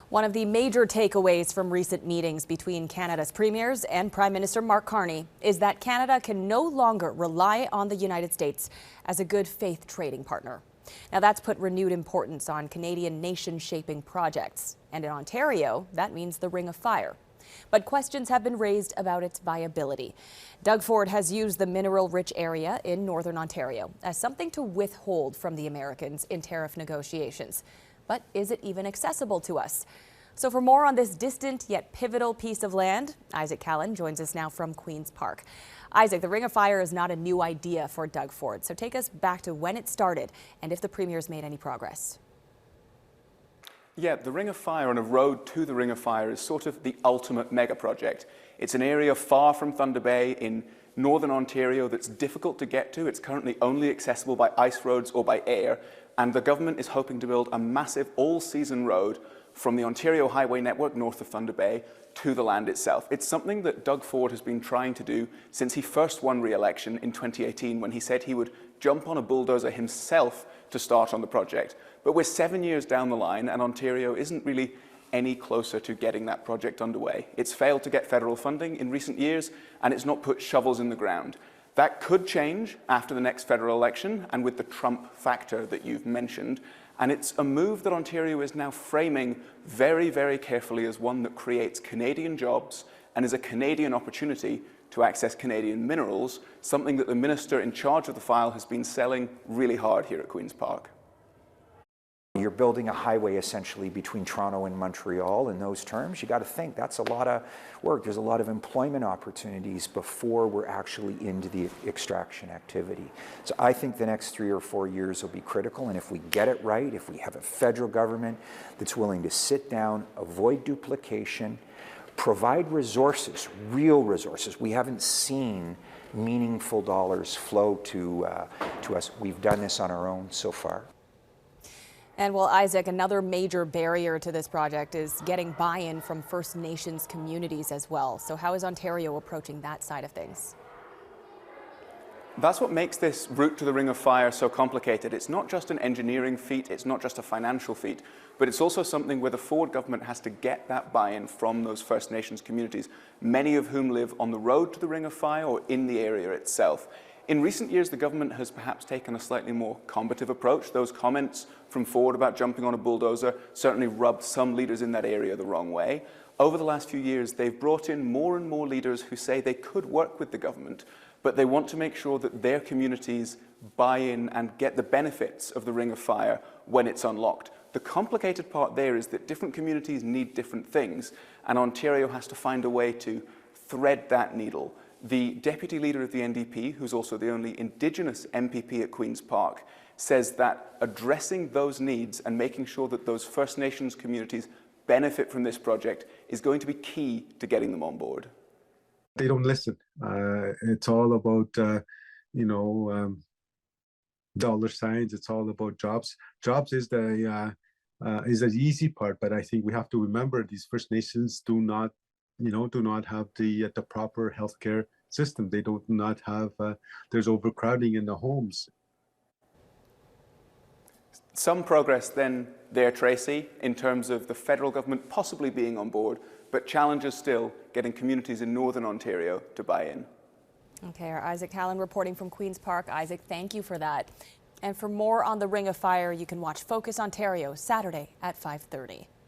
One of the major takeaways from recent meetings between Canada's premiers and Prime Minister Mark Carney is that Canada can no longer rely on the United States as a good faith trading partner. Now, that's put renewed importance on Canadian nation-shaping projects. And in Ontario, that means the Ring of Fire. But questions have been raised about its viability. Doug Ford has used the mineral-rich area in northern Ontario as something to withhold from the Americans in tariff negotiations. But is it even accessible to us? So for more on this distant yet pivotal piece of land, Isaac Callan joins us now from Queen's Park. Isaac, the Ring of Fire is not a new idea for Doug Ford, so take us back to when it started and if the Premier's made any progress. Yeah, the Ring of Fire and a road to the Ring of Fire is sort of the ultimate mega project. It's an area far from Thunder Bay in northern Ontario that's difficult to get to. It's currently only accessible by ice roads or by air, and the government is hoping to build a massive all-season road from the Ontario Highway network north of Thunder Bay to the land itself. It's something that Doug Ford has been trying to do since he first won re-election in 2018, when he said he would jump on a bulldozer himself to start on the project. But we're 7 years down the line, and Ontario isn't really any closer to getting that project underway. It's failed to get federal funding in recent years, and it's not put shovels in the ground. That could change after the next federal election and with the Trump factor that you've mentioned. And it's a move that Ontario is now framing very, very carefully as one that creates Canadian jobs and is a Canadian opportunity to access Canadian minerals, something that the minister in charge of the file has been selling really hard here at Queen's Park. You're building a highway essentially between Toronto and Montreal. In those terms, you got to think that's a lot of work. There's a lot of employment opportunities before we're actually into the extraction activity. So I think the next 3 or 4 years will be critical. And if we get it right, if we have a federal government that's willing to sit down, avoid duplication, provide resources, real resources. We haven't seen meaningful dollars flow to us. We've done this on our own so far. And well, Isaac, another major barrier to this project is getting buy-in from First Nations communities as well. So how is Ontario approaching that side of things? That's what makes this route to the Ring of Fire so complicated. It's not just an engineering feat, it's not just a financial feat, but it's also something where the Ford government has to get that buy-in from those First Nations communities, many of whom live on the road to the Ring of Fire or in the area itself. In recent years, the government has perhaps taken a slightly more combative approach. Those comments from Ford about jumping on a bulldozer certainly rubbed some leaders in that area the wrong way. Over the last few years, they've brought in more and more leaders who say they could work with the government, but they want to make sure that their communities buy in and get the benefits of the Ring of Fire when it's unlocked. The complicated part there is that different communities need different things, and Ontario has to find a way to thread that needle. The deputy leader of the NDP, who's also the only Indigenous MPP at Queen's Park, says that addressing those needs and making sure that those First Nations communities benefit from this project is going to be key to getting them on board. They don't listen. It's all about, dollar signs. It's all about jobs. Jobs is the easy part, but I think we have to remember these First Nations do not have the proper healthcare system. They do not have, there's overcrowding in the homes. Some progress then there, Tracy, in terms of the federal government possibly being on board, but challenges still getting communities in northern Ontario to buy in. Okay, our Isaac Callan reporting from Queen's Park. Isaac, thank you for that. And for more on the Ring of Fire, you can watch Focus Ontario Saturday at 5:30.